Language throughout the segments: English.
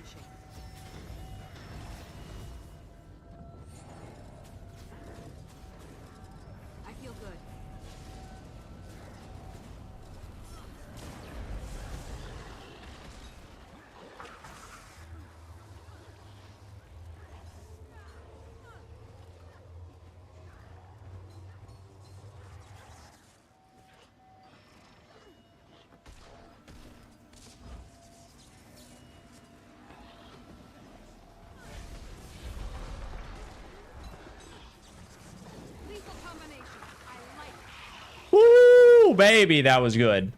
Replenishing. I feel good. Woo, baby, that was good.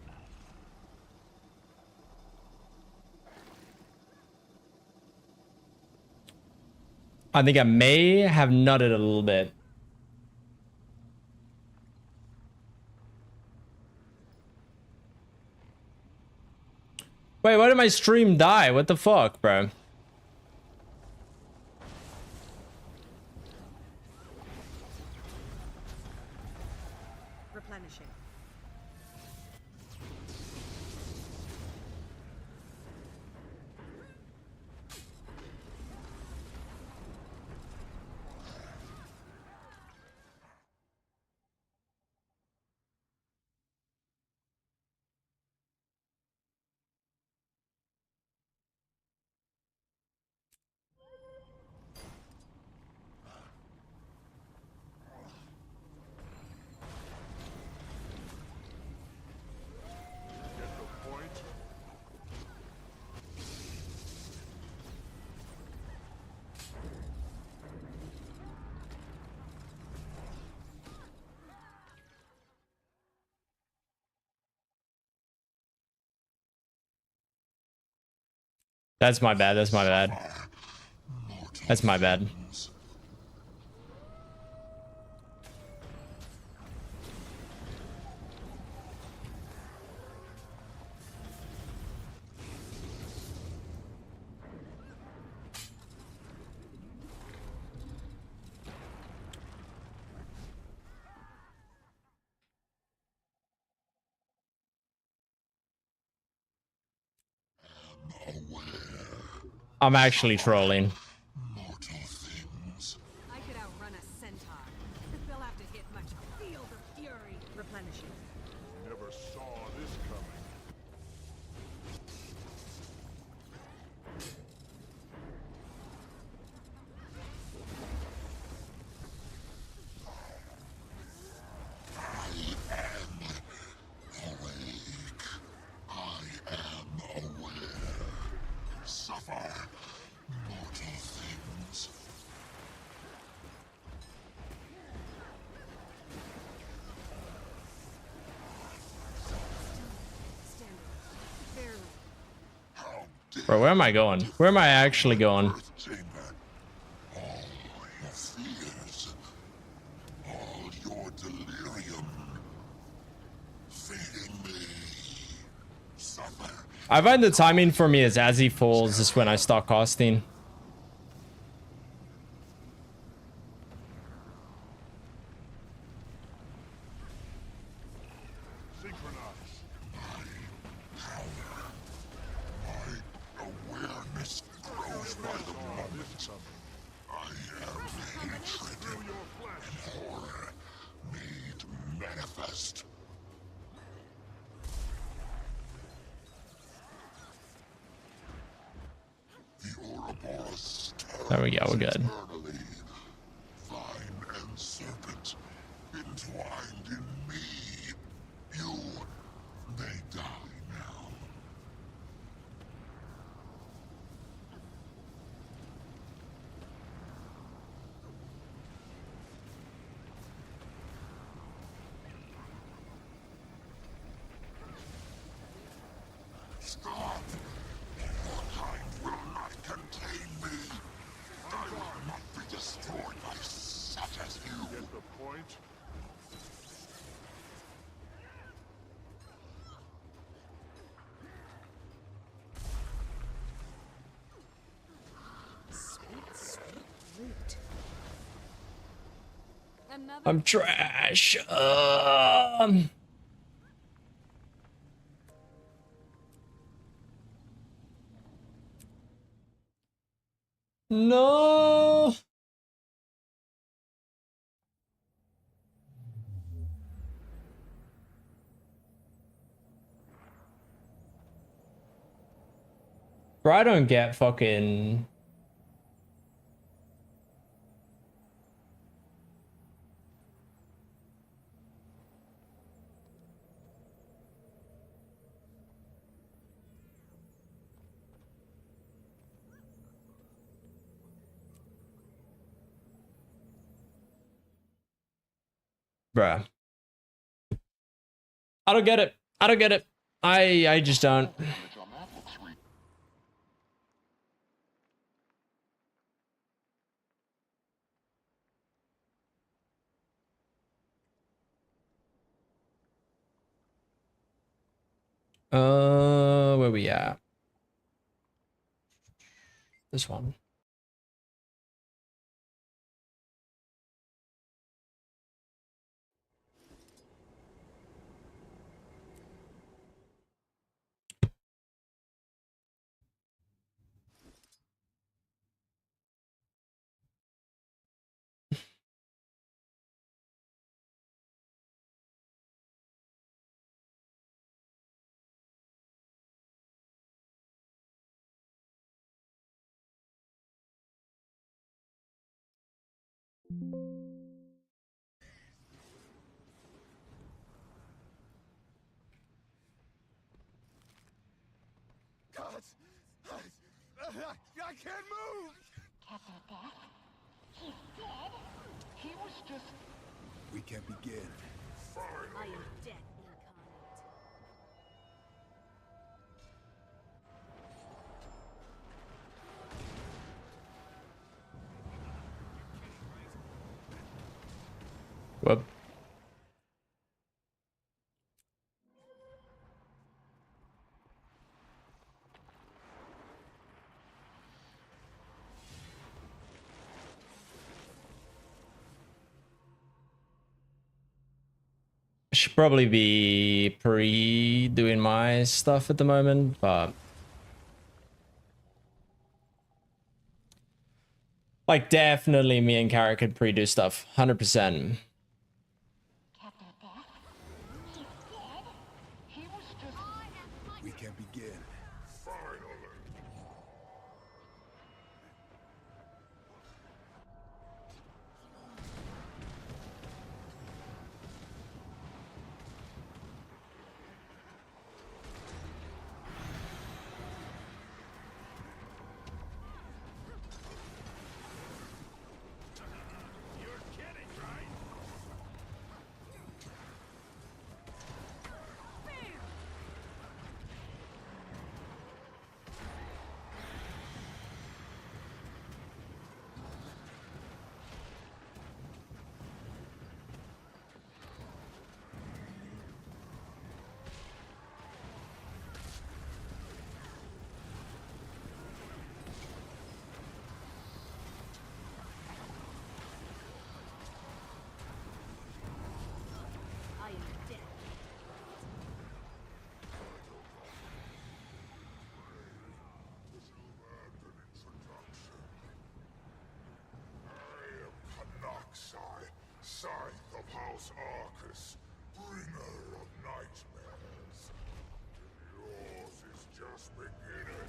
I think I may have nutted a little bit. Wait, why did my stream die? What the fuck, bro? Replenishing. That's my bad. That's my bad. That's my bad. I'm actually trolling. I could outrun a centaur. They'll have to hit much field of fury. Replenishing. Never saw this coming. Bro, where am I going? Where am I actually going? I find the timing for me is as he falls is when I start casting. There we go, we're good. I'm trash. No. Bro, I don't get fucking... Bruh. I don't get it. I don't get it. I just don't. Where we at? This one. God, I can't move. He's dead? He was just... We can begin. I am death incarnate. Whoop. Should probably be doing my stuff at the moment, but like definitely me and Kara could do stuff 100%. Captain Death? He's dead? He was just... We can begin. Finally. You're kidding, right? I am death. Scythe of House Arcus, bringer of nightmares. Yours is just beginning.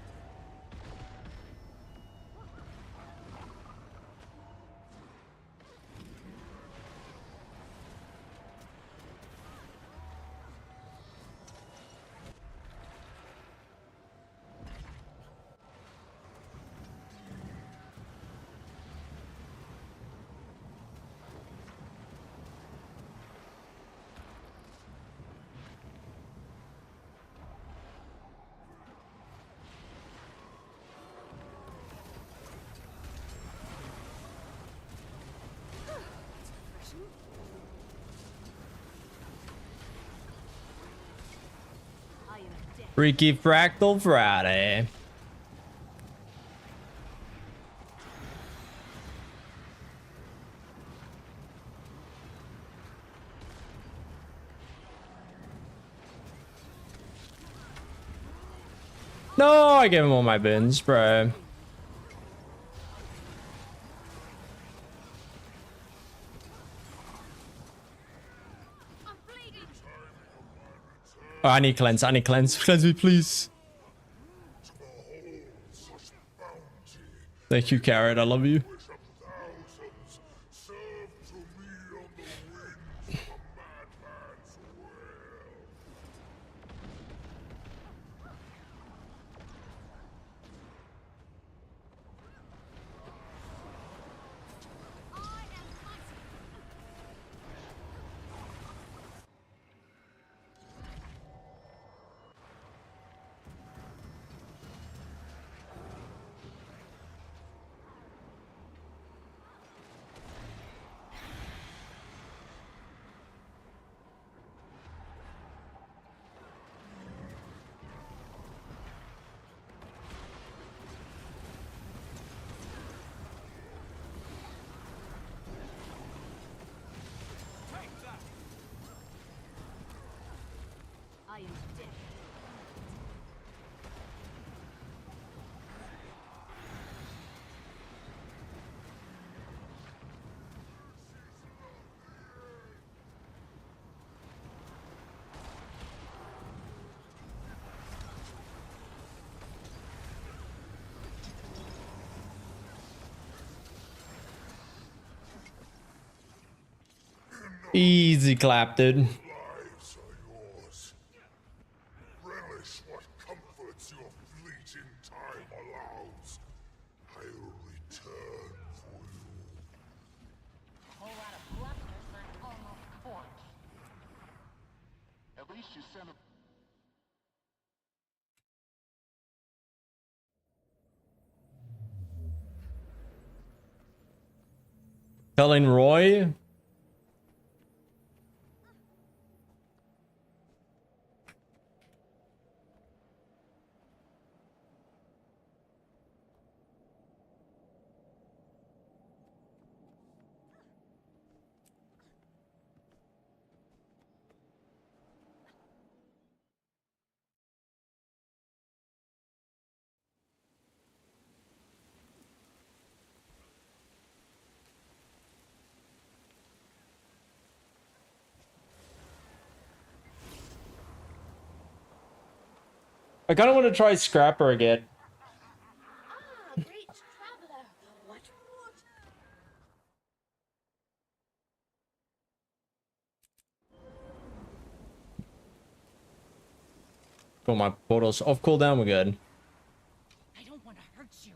I am death. Freaky Fractal Friday. No, I gave him all my bins, bro. Oh, I need cleanse. I need cleanse. Cleanse me, please. Such bounty. Thank you, Carrot. I love you. Wish of thousands. Serve to me on the wings of a madman's will. I am dead. Easy clap, dude. Lives are yours. Relish what comforts your fleeting time allows. I'll return for you. Whole lot of bluffers for an almost corpse. At least you sent a... Telling Roy. I kind of want to try Scrapper again. Ah, great traveler. What would... Got my portals off cooldown. We're good. I don't want to hurt you,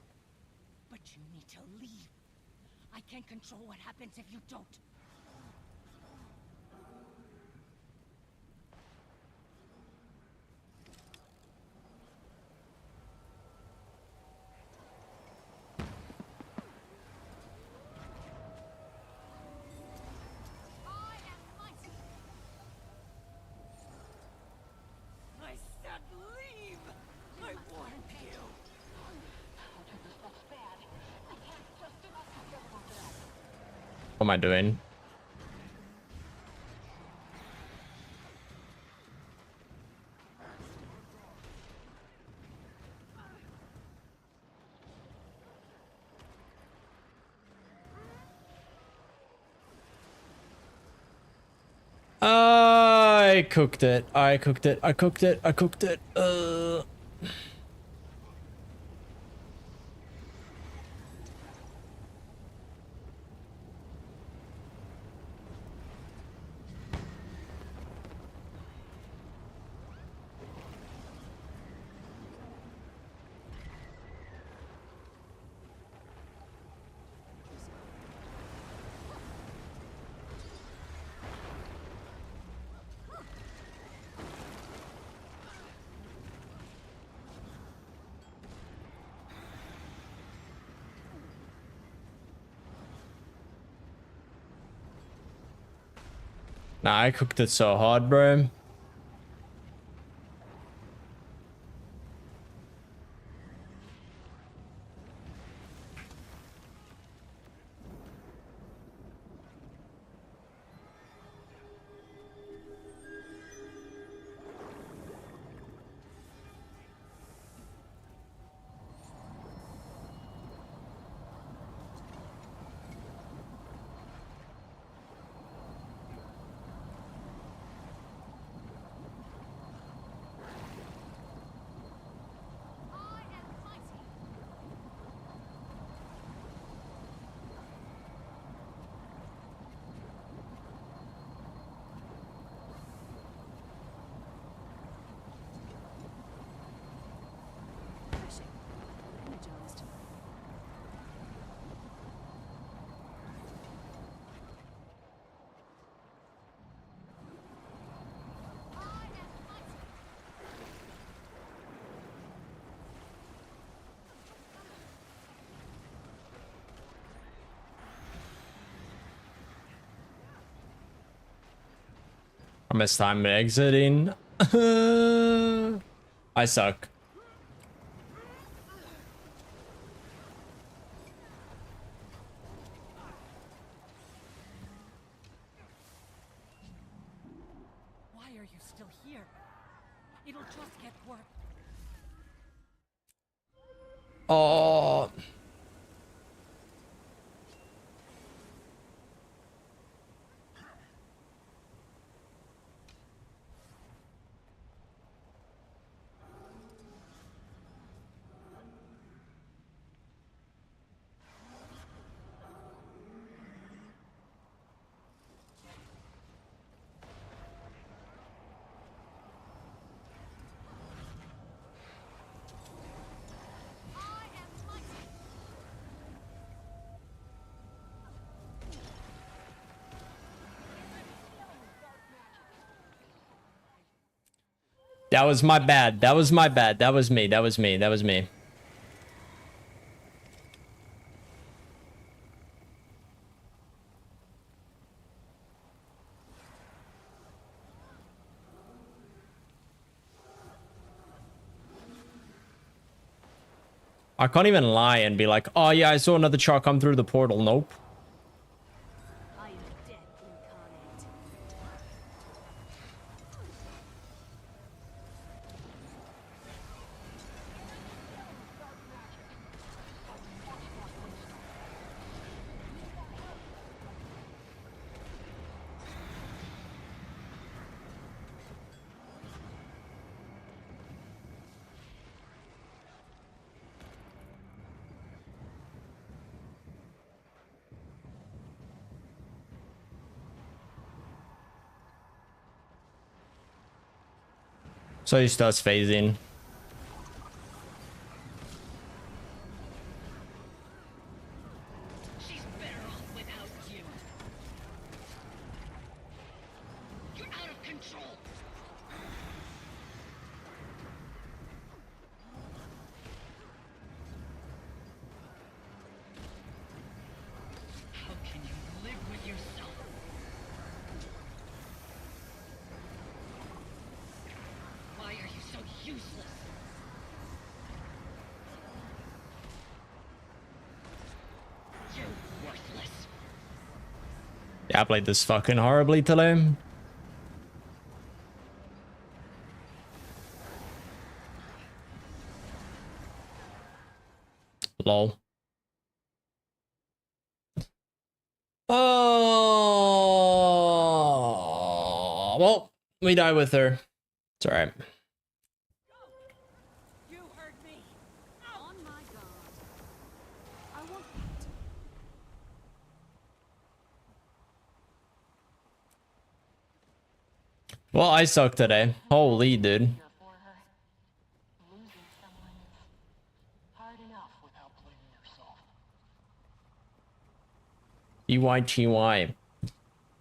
but you need to leave. I can't control what happens if you don't. I said leave! I warned you! Don't do this, that's bad. I can't just enough to everyone else. What am I doing? I cooked it. I cooked it. I cooked it. I cooked it. Nah, I cooked it so hard, bro. I missed time exiting. I suck. Why are you still here? It'll just get worse. Oh. That was my bad. That was my bad. That was me. That was me. That was me. I can't even lie and be like, oh yeah, I saw another char come through the portal. Nope. I am dead incarnate. So he starts phasing. She's better off without you. You're out of control. How can you live with yourself? Why are you so useless? You're worthless. Yeah, I played this fucking horribly today. Lol. Oh, well, we die with her. It's all right. You heard me. On my guard. I want that. Well, I suck today. Holy dude. Here for her. Losing someone is hard enough without blaming yourself. EYTY.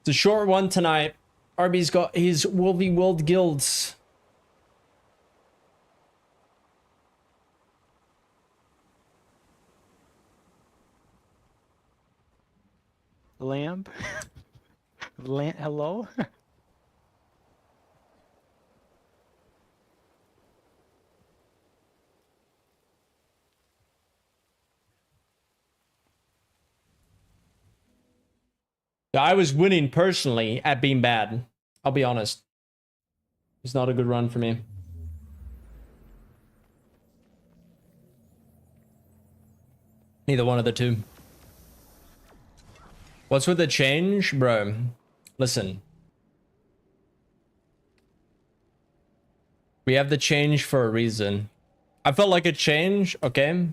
It's a short one tonight. Arby's got his Wolvie World guilds. Lamb? Hello? I was winning personally at being bad. I'll be honest. It's not a good run for me. Neither one of the two. What's with the change? Bro, listen. We have the change for a reason. I felt like a change, okay?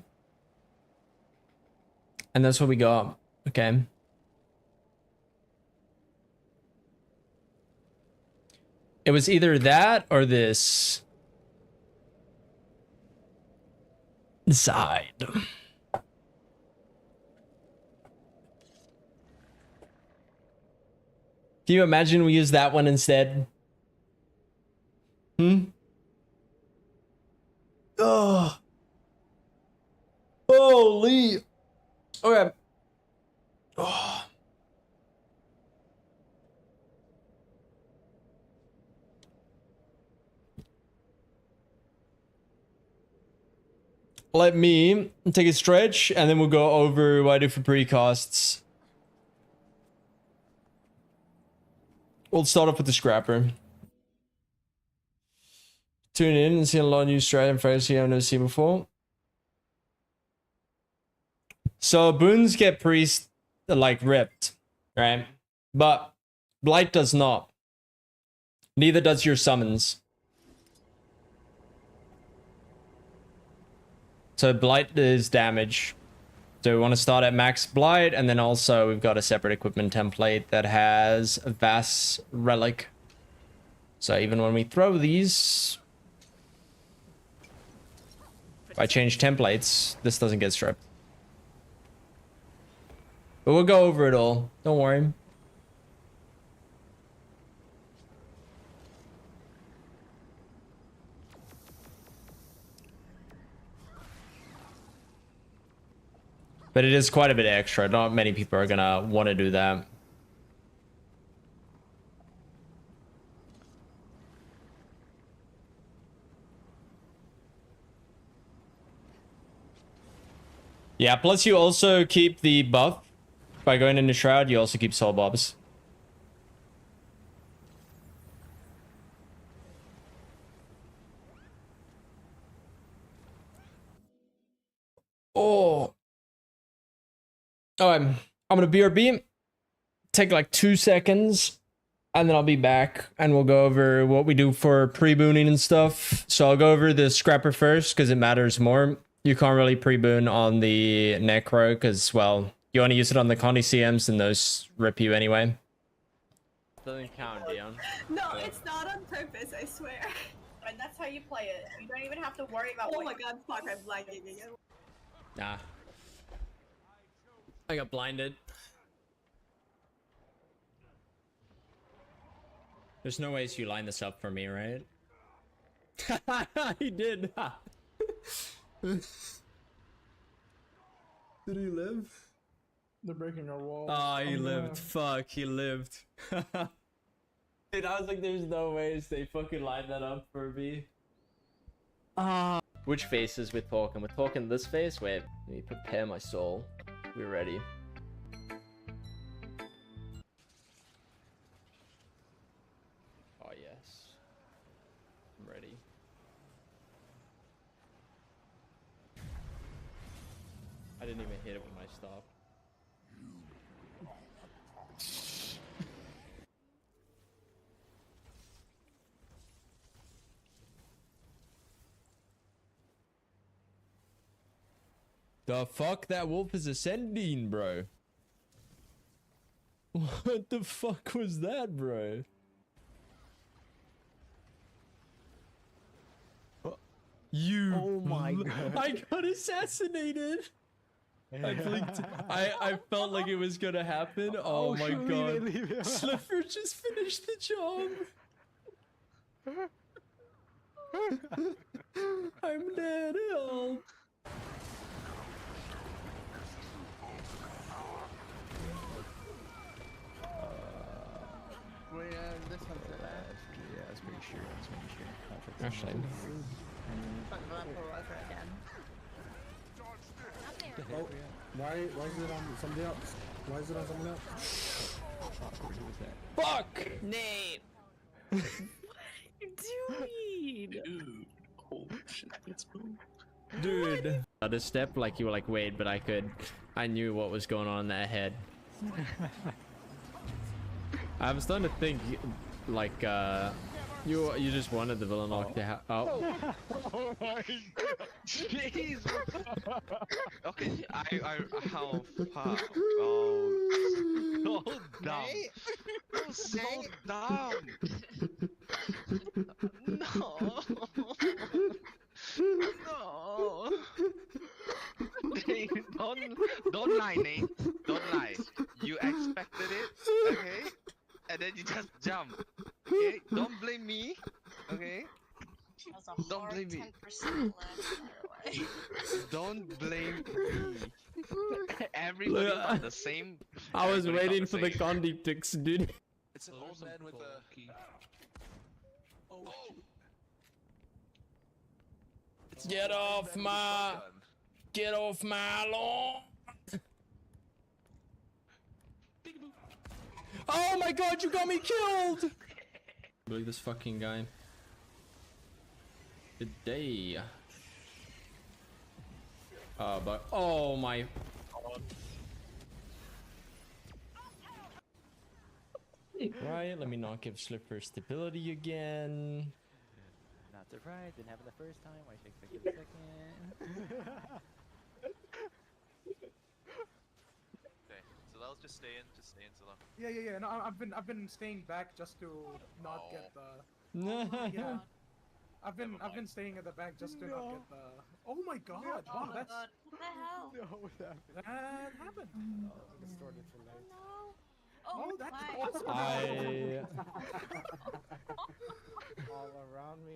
And that's what we got, okay? It was either that or this side. Can you imagine we use that one instead? Oh. Holy. Okay. Oh. let me take a stretch, and then we'll go over what I do for precasts. We'll start off with the scrapper. Tune in and see a lot of new strat and fantasy I've never seen before. So boons get priest like ripped, right? But blight does not. Neither does your summons. So blight is damage. So we want to start at max blight, and then also we've got a separate equipment template that has a vast relic. So even when we throw these, if I change templates, this doesn't get stripped. But we'll go over it all. Don't worry. But it is quite a bit extra. Not many people are gonna want to do that. Yeah, plus you also keep the buff. By going into Shroud, you also keep Soul Bobs. Oh. Oh, I'm gonna BRB. Take like 2 seconds, and then I'll be back, and we'll go over what we do for pre-booning and stuff. So I'll go over the Scrapper first, because it matters more. You can't really pre-boon on the Necro, because, well, you want to use it on the Condi CMs, and those rip you anyway. Doesn't count, Dion. No, it's not on purpose, I swear. And that's how you play it. You don't even have to worry about Oh my god, fuck, I'm lagging again. Nah. I got blinded. There's no ways you line this up for me, right? He did. Did he live? They're breaking our wall. Oh, he lived. Fuck, he lived. Dude, I was like, there's no ways they fucking lined that up for me. Which faces we're talking? We're talking this face? Wait, let me prepare my soul. We're ready. Oh, yes. I'm ready. I didn't even hit it when I stopped. The fuck? That wolf is ascending, bro. What the fuck was that, bro? You. Oh my god. I got assassinated. I blinked. I felt like it was gonna happen. Oh my god. Slipper just finished the job. I'm dead. Help. This one's the last. Yeah, I was pretty sure. Actually. Oh, why is it on somebody else? Why is it on someone else? Fuck! Nate! What are you doing? Dude. Oh shit, let's move. Dude. Other step, like you were like, wait, but I knew what was going on in that head. I'm starting to think, like, you just wanted the villain lock to have. Oh. Oh my god! Jeez! Okay, how fuck? Oh, so dumb. So dumb. No. No. Hey, don't lie, Nate. Don't lie. You expected it, okay? And then you just jump. Okay? Don't blame me. Okay? Don't blame me. 10% left, by the way. Don't blame me. Everybody got the same. I was everybody waiting got for the the same. Condi ticks, dude. It's an old man with a key. Oh shit. Get off my... Get off my lawn! Oh my god, you got me killed! Believe this fucking guy. Good day. But oh my. Right, let me not give Slipper stability again. Not surprised, didn't happen the first time. Why should I expect it the second? Okay, so I'll just stay in Zilla. Yeah. No, I've been staying back just to not get the. Yeah. I've been staying at the back just to not get the. Oh my god! Wow, that's. What the hell? No, that That happened. distorted for life. No. Oh, that's my. awesome. All around me.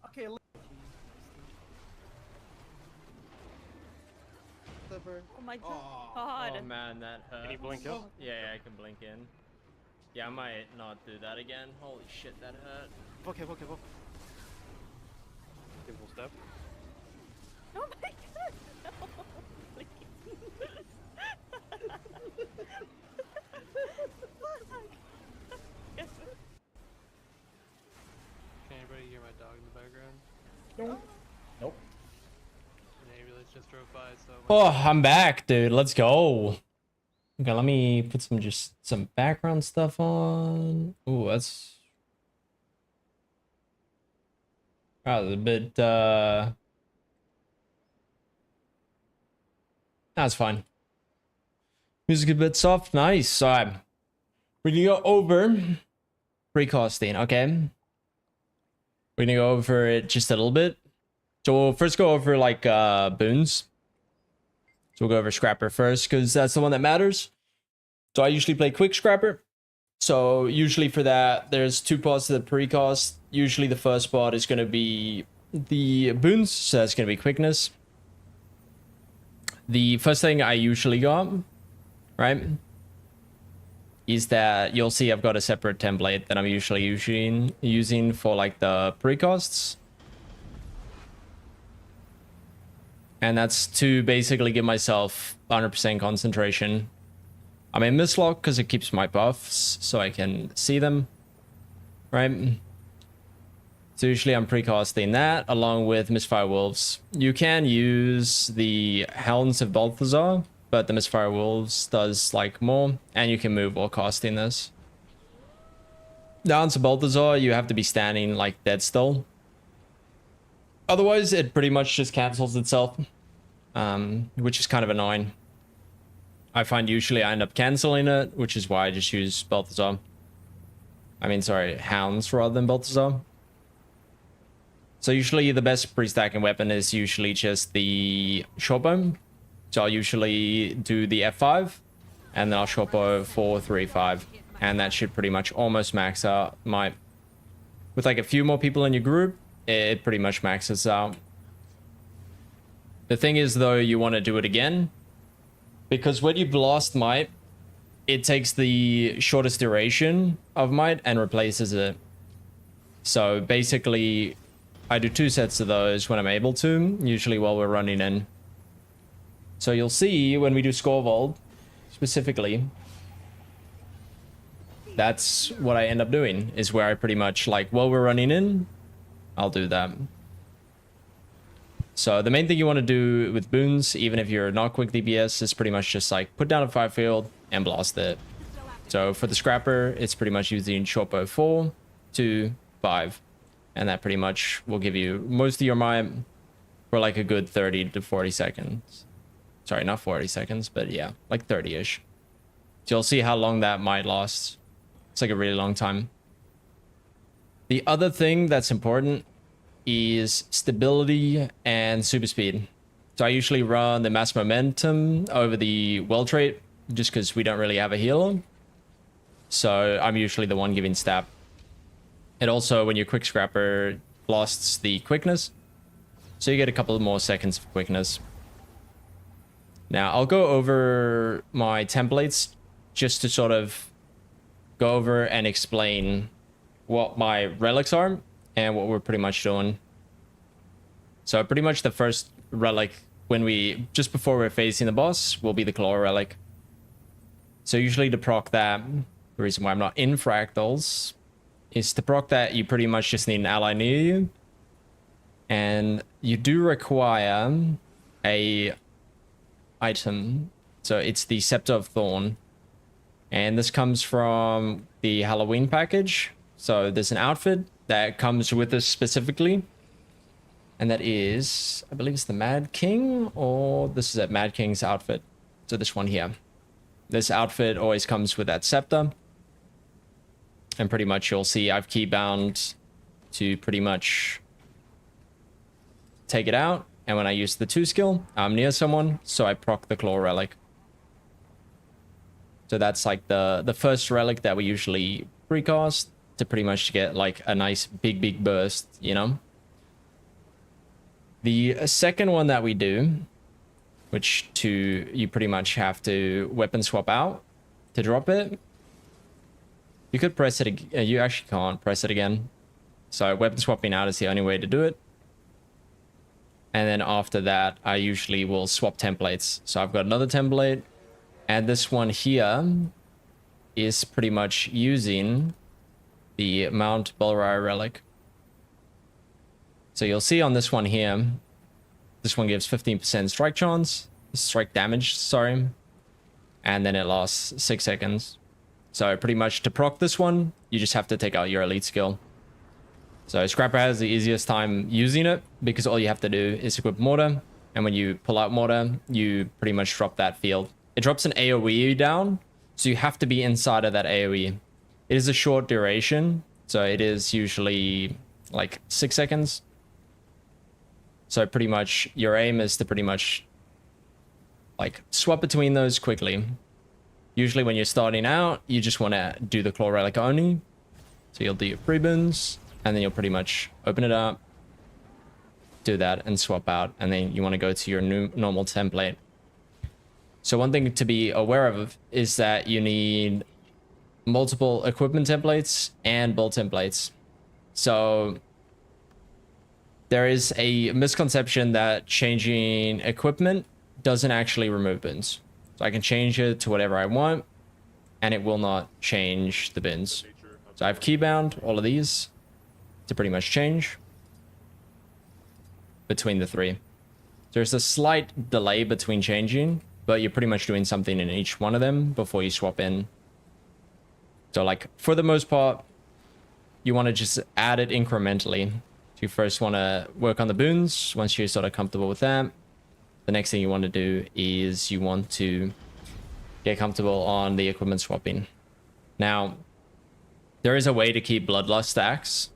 Okay. Oh my god. Oh man, that hurt. Can you blink up? Yeah, I can blink in. Yeah, I might not do that again. Holy shit, that hurt. Okay. Give full step. Oh my god. No. Can anybody hear my dog in the background? Nope. An ambulance just drove by, so. Oh, I'm back, dude. Let's go. Okay, let me put some background stuff on. Ooh, that's a bit that's fine. Music a bit soft, nice. Alright. We're gonna go over precasting, okay? We're gonna go over it just a little bit. So we'll first go over like boons. So we'll go over Scrapper first, because that's the one that matters. So I usually play Quick Scrapper. So usually for that, there's two parts to the precast. Usually the first part is going to be the boons, so that's going to be quickness. The first thing I usually got, right, is that you'll see I've got a separate template that I'm usually using for like the precasts. And that's to basically give myself 100% concentration. I'm in mislock because it keeps my buffs so I can see them, right? So usually I'm precasting that along with Misfire Wolves. You can use the Hounds of Balthazar, but the Misfire Wolves does like more, and you can move while casting this. The Hounds of Balthazar, you have to be standing like dead still. Otherwise, it pretty much just cancels itself, which is kind of annoying. I find usually I end up canceling it, which is why I just use Balthazar. I mean, sorry, Hounds rather than Balthazar. So usually the best pre-stacking weapon is usually just the shortbow. So I'll usually do the F5, and then I'll shortbow 4, 3, 5. And that should pretty much almost max out my... With like a few more people in your group, it pretty much maxes out. The thing is though, you want to do it again, because when you blast might, it takes the shortest duration of might and replaces it. So basically, I do 2 sets of those when I'm able to, usually while we're running in. So you'll see when we do Scorvold, specifically, that's what I end up doing, is where I pretty much, like, while we're running in, I'll do that. So the main thing you want to do with boons, even if you're not quick DPS, is pretty much just like put down a 5 field and blast it. So for the Scrapper, it's pretty much using shortbow 4, 2, 5. And that pretty much will give you most of your might for like a good 30 to 40 seconds. Sorry, not 40 seconds, but yeah, like 30-ish. So you'll see how long that might last. It's like a really long time. The other thing that's important is stability and super speed. So I usually run the mass momentum over the well trait, just because we don't really have a healer. So I'm usually the one giving stab. It also, when you quick scrapper, blasts the quickness. So you get a couple more seconds of quickness. Now I'll go over my templates just to sort of go over and explain what my relics are and what we're pretty much doing. So pretty much the first relic just before we're facing the boss will be the claw relic. So usually to proc that, the reason why I'm not in Fractals is to proc that you pretty much just need an ally near you. And you do require a item. So it's the Scepter of Thorn. And this comes from the Halloween package. So there's an outfit that comes with this specifically. And that is, I believe it's the Mad King, or this is a Mad King's outfit. So this one here. This outfit always comes with that scepter. And pretty much you'll see I've keybound to pretty much take it out. And when I use the 2 skill, I'm near someone, so I proc the claw relic. So that's like the first relic that we usually precast to pretty much get like a nice big burst, you know? The second one that we do, which you pretty much have to weapon swap out to drop it. You could press it, you actually can't press it again. So weapon swapping out is the only way to do it. And then after that, I usually will swap templates. So I've got another template, and this one here is pretty much using the Mount Balrai relic. So you'll see on this one here, this one gives 15% strike damage, sorry. And then it lasts 6 seconds. So pretty much to proc this one, you just have to take out your elite skill. So Scrapper has the easiest time using it because all you have to do is equip Mortar. And when you pull out Mortar, you pretty much drop that field. It drops an AoE down, so you have to be inside of that AoE. It is a short duration, so it is usually like 6 seconds. So pretty much your aim is to pretty much like swap between those quickly. Usually when you're starting out, you just want to do the claw relic only. So you'll do your free boons, and then you'll pretty much open it up, do that, and swap out. And then you want to go to your new normal template. So one thing to be aware of is that you need multiple equipment templates and build templates. So there is a misconception that changing equipment doesn't actually remove bins. So I can change it to whatever I want, and it will not change the bins. So I've keybound all of these to pretty much change between the 3. There's a slight delay between changing, but you're pretty much doing something in each one of them before you swap in. So like for the most part, you want to just add it incrementally. So you first want to work on the boons. Once you're sort of comfortable with that, the next thing you want to do is you want to get comfortable on the equipment swapping. Now, there is a way to keep Bloodlust stacks.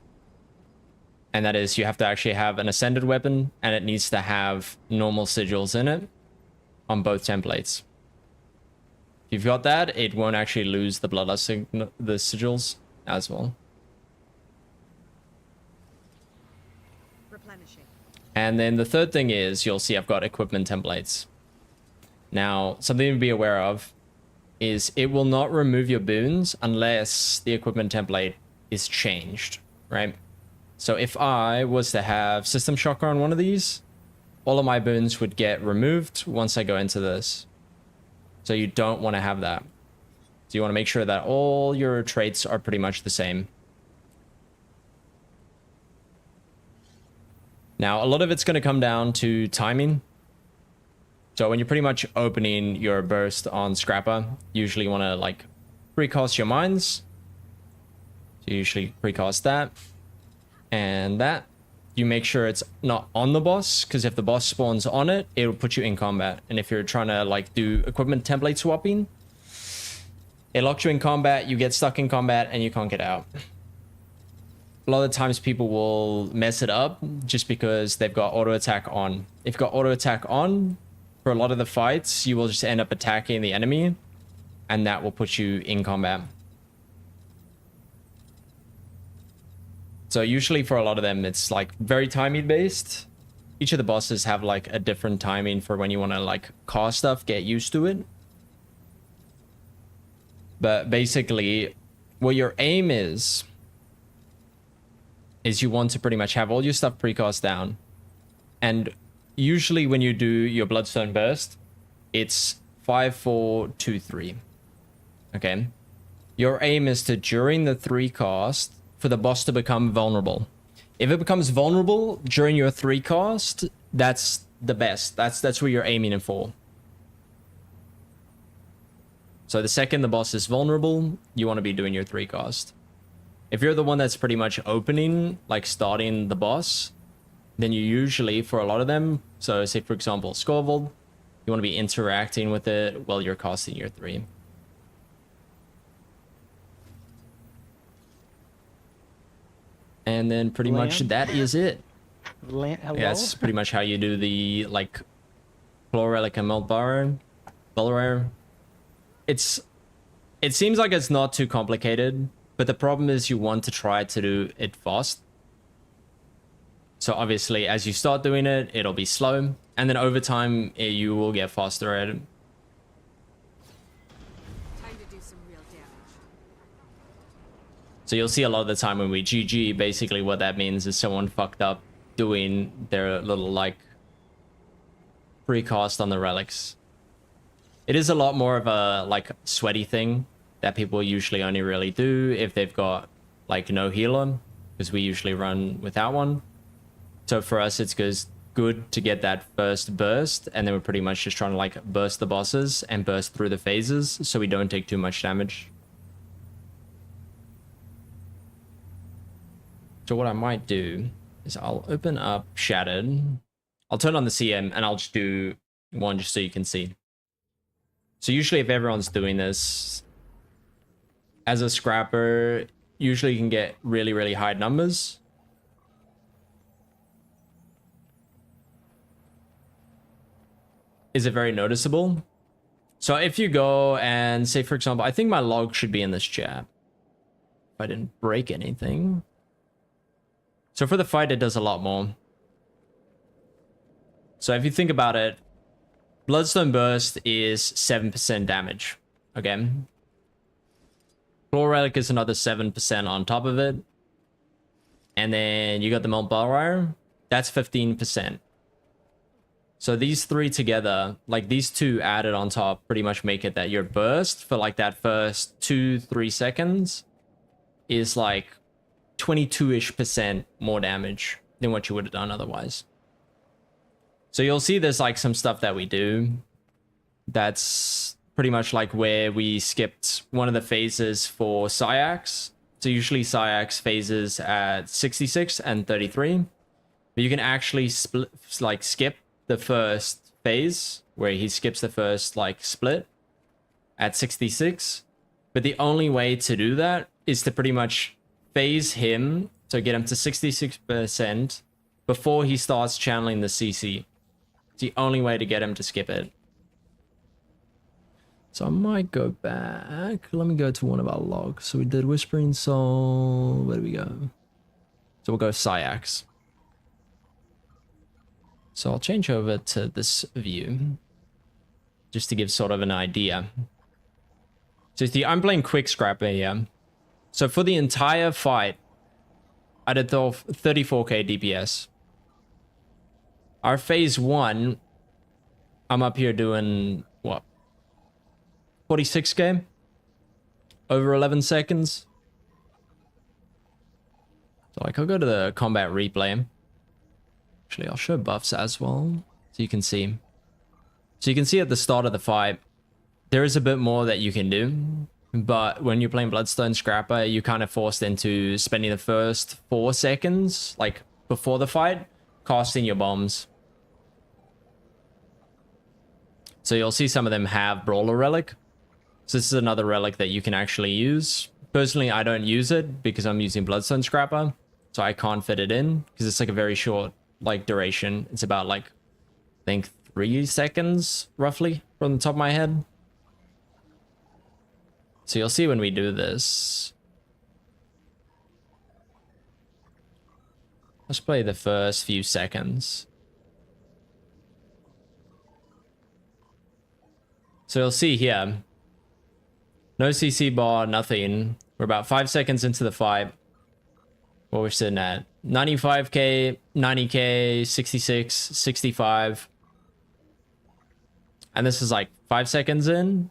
And that is you have to actually have an ascended weapon, and it needs to have normal sigils in it on both templates. If you've got that, it won't actually lose the Bloodlust the sigils as well. And then the third thing is, you'll see I've got equipment templates. Now, something to be aware of is it will not remove your boons unless the equipment template is changed, right? So if I was to have System Shocker on one of these, all of my boons would get removed once I go into this. So you don't want to have that. So you want to make sure that all your traits are pretty much the same. Now, a lot of it's going to come down to timing. So when you're pretty much opening your burst on Scrapper, usually you want to like precast your mines. So you usually precast that and that. You make sure it's not on the boss, because if the boss spawns on it, it'll put you in combat. And if you're trying to like do equipment template swapping, it locks you in combat, you get stuck in combat, and you can't get out. A lot of times people will mess it up just because they've got auto attack on. If you've got auto attack on, for a lot of the fights, you will just end up attacking the enemy, and that will put you in combat. So usually for a lot of them, it's like very timing based. Each of the bosses have like a different timing for when you want to like cast stuff, get used to it. But basically, what your aim is you want to pretty much have all your stuff precast down. And usually when you do your Bloodstone Burst, it's 5, 4, 2, 3. Okay. Your aim is to, during the 3 cast, for the boss to become vulnerable. If it becomes vulnerable during your 3 cast, that's the best. That's what you're aiming for. So the second the boss is vulnerable, you want to be doing your 3 cast. If you're the one that's pretty much opening, like starting the boss, then you usually, for a lot of them, so say for example, Scorvold, you want to be interacting with it while you're casting your 3. And then pretty much that is it. Hello? Yeah, that's pretty much how you do the, like, Claw Relic and Belrare. It seems like it's not too complicated, but the problem is you want to try to do it fast. So obviously, as you start doing it, it'll be slow, and then over time, you will get faster at it. Time to do some real damage. So you'll see a lot of the time when we GG, basically what that means is someone fucked up doing their little, like, precast on the relics. It is a lot more of a, like, sweaty thing that people usually only really do if they've got, like, no healer, because we usually run without one. So for us, it's good to get that first burst, and then we're pretty much just trying to, like, burst the bosses and burst through the phases so we don't take too much damage. So what I might do is I'll open up Shattered. I'll turn on the CM, and I'll just do one just so you can see. So usually if everyone's doing this, as a scrapper, usually you can get really, really high numbers. Is it very noticeable? So if you go and say, for example, I think my log should be in this chat. If I didn't break anything. So for the fight, it does a lot more. So if you think about it, Bloodstone Burst is 7% damage. Okay. Claw Relic is another 7% on top of it. And then you got the Mount Balrire. That's 15%. So these 3 together, like these 2 added on top, pretty much make it that your burst for like that first 2-3 seconds is like 22-ish% more damage than what you would have done otherwise. So you'll see there's like some stuff that we do that's pretty much like where we skipped one of the phases for Syax. So usually Syax phases at 66 and 33. But you can actually skip the first phase where he skips the first like split at 66. But the only way to do that is to pretty much phase him, so get him to 66% before he starts channeling the CC. It's the only way to get him to skip it. So I might go back. Let me go to one of our logs. So we did Whispering Soul. Where do we go? So we'll go Syax. So I'll change over to this view just to give sort of an idea. So I'm playing Quick Scrapper here. So for the entire fight, I did 34k DPS. Our phase 1, I'm up here doing, what? 46k? Over 11 seconds. So like, I'll go to the combat replay. Actually, I'll show buffs as well, so you can see. So you can see at the start of the fight, there is a bit more that you can do. But when you're playing Bloodstone Scrapper, you're kind of forced into spending the first 4 seconds, like before the fight, casting your bombs. So you'll see some of them have Brawler Relic. So this is another relic that you can actually use. Personally, I don't use it because I'm using Bloodstone Scrapper. So I can't fit it in because it's like a very short like duration. It's about like, I think 3 seconds roughly from the top of my head. So you'll see when we do this. Let's play the first few seconds. So you'll see here, no CC bar, nothing. We're about 5 seconds into the fight. what we're sitting at. 95k, 90k, 66, 65. And this is like 5 seconds in.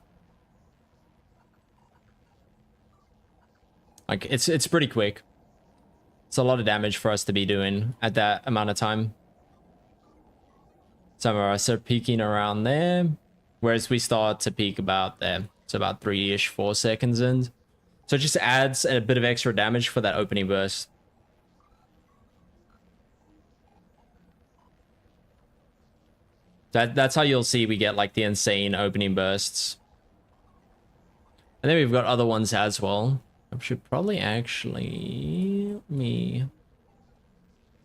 Like it's pretty quick. It's a lot of damage for us to be doing at that amount of time. Some of us are peaking around there, whereas we start to peak about there. So about 3-ish, 4 seconds in. So it just adds a bit of extra damage for that opening burst. That's how you'll see we get like the insane opening bursts. And then we've got other ones as well. I should probably actually...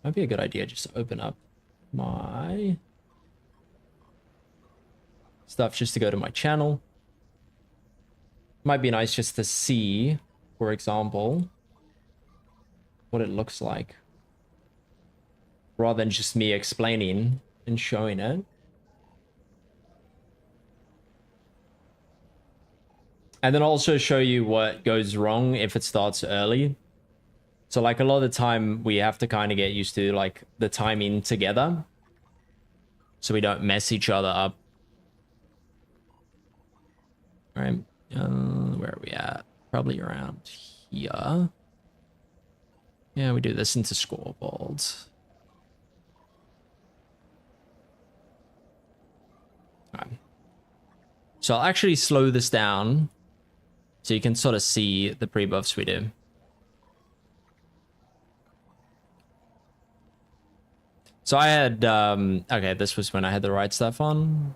Might be a good idea just to open up my stuff just to go to my channel. Might be nice just to see, for example, what it looks like. Rather than just me explaining and showing it. And then also show you what goes wrong if it starts early. So like a lot of the time we have to kind of get used to like the timing together. So we don't mess each other up. All right. Where are we at? Probably around here. Yeah, we do this into scoreboards. All right. So I'll actually slow this down so you can sort of see the pre-buffs we do. So I had, okay, this was when I had the right stuff on.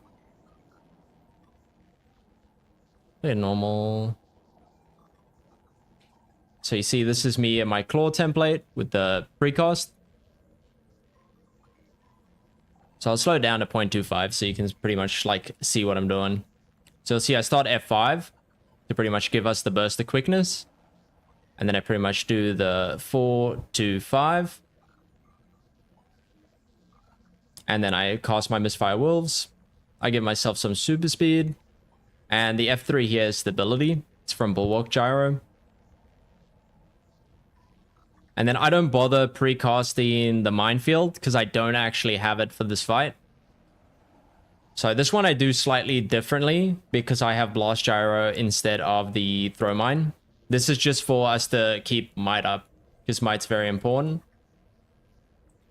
Pretty normal. So you see, this is me and my claw template with the precast. So I'll slow it down to 0.25 so you can pretty much like see what I'm doing. So you'll see I start F5 to pretty much give us the burst of quickness. And then I pretty much do the 4 to 5. And then I cast my Misfire Wolves. I give myself some super speed. And the F3 here is stability. It's from Bulwark Gyro. And then I don't bother pre-casting the minefield because I don't actually have it for this fight. So this one I do slightly differently because I have Blast Gyro instead of the Throw Mine. This is just for us to keep Might up because Might's very important.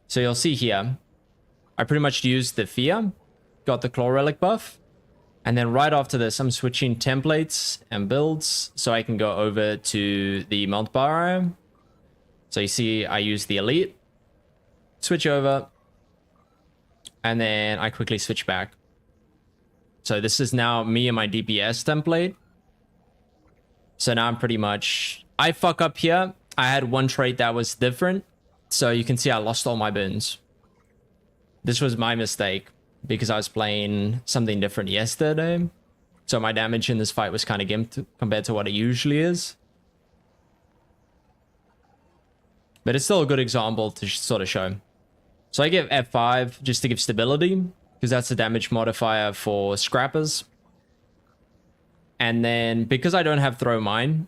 So you'll see here, I pretty much used the Fear, got the Claw Relic buff, and then right after this, I'm switching templates and builds so I can go over to the Mount Barrow. So you see, I use the Elite, switch over, and then I quickly switch back. So this is now me and my DPS template. So now I'm pretty much, I fuck up here. I had one trait that was different. So you can see I lost all my boons. This was my mistake because I was playing something different yesterday. So my damage in this fight was kind of gimped compared to what it usually is. But it's still a good example to sort of show. So I give F5 just to give stability because that's the damage modifier for scrappers. And then because I don't have Throw Mine,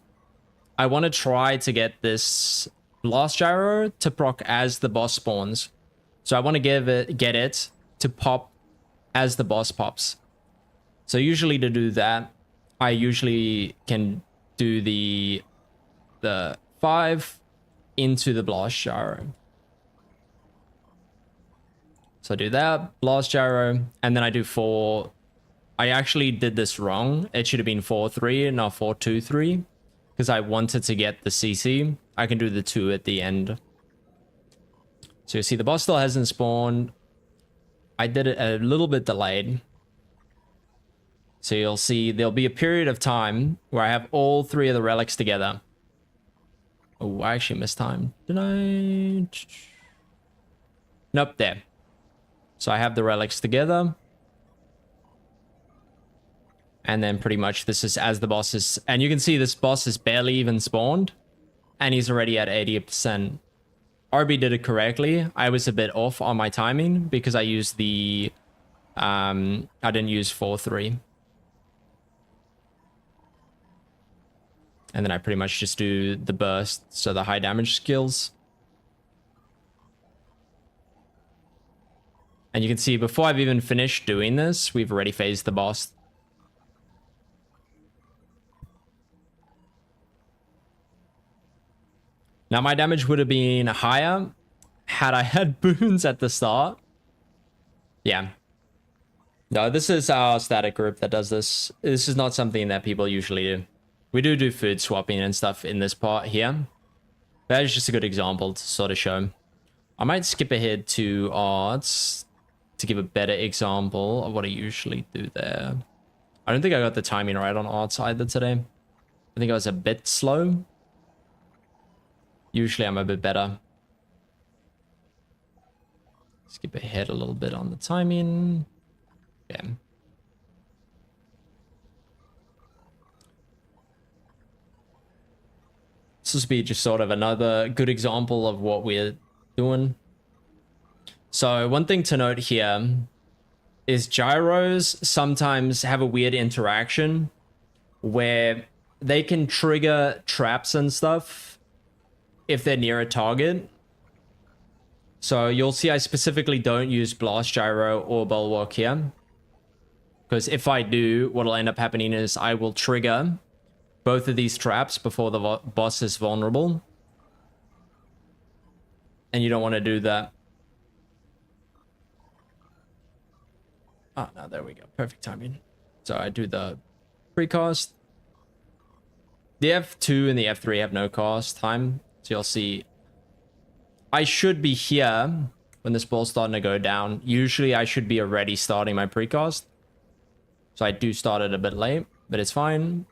I want to try to get this Blast Gyro to proc as the boss spawns. So I want to get it to pop as the boss pops. So usually to do that, I usually can do the 5 into the Blast Gyro. So I do that, Blast Gyro, and then I do 4. I actually did this wrong. It should have been 4-3 and not 4-2-3 because I wanted to get the CC. I can do the 2 at the end. So you see the boss still hasn't spawned. I did it a little bit delayed. So you'll see there'll be a period of time where I have all 3 of the relics together. Oh, I actually missed time. Did I? Nope, there. So I have the relics together. And then pretty much this is as the boss is... And you can see this boss is barely even spawned. And he's already at 80%. RB did it correctly. I was a bit off on my timing because I used the... I didn't use 4-3. And then I pretty much just do the burst, so the high damage skills. And you can see before I've even finished doing this, we've already phased the boss. Now my damage would have been higher had I had boons at the start. Yeah. No, this is our static group that does this. This is not something that people usually do. We do food swapping and stuff in this part here. That is just a good example to sort of show. I might skip ahead to arts to give a better example of what I usually do there. I don't think I got the timing right on arts either today. I think I was a bit slow. Usually I'm a bit better. Skip ahead a little bit on the timing. Yeah. This will be just sort of another good example of what we're doing. So one thing to note here is gyros sometimes have a weird interaction where they can trigger traps and stuff if they're near a target. So you'll see I specifically don't use blast gyro or bulwark here, because if I do, what'll end up happening is I will trigger both of these traps before the boss is vulnerable. And you don't want to do that. Oh, no, there we go. Perfect timing. So I do the precast. The F2 and the F3 have no cast time. So you'll see I should be here when this ball's starting to go down. Usually I should be already starting my precast. So I do start it a bit late, but it's fine.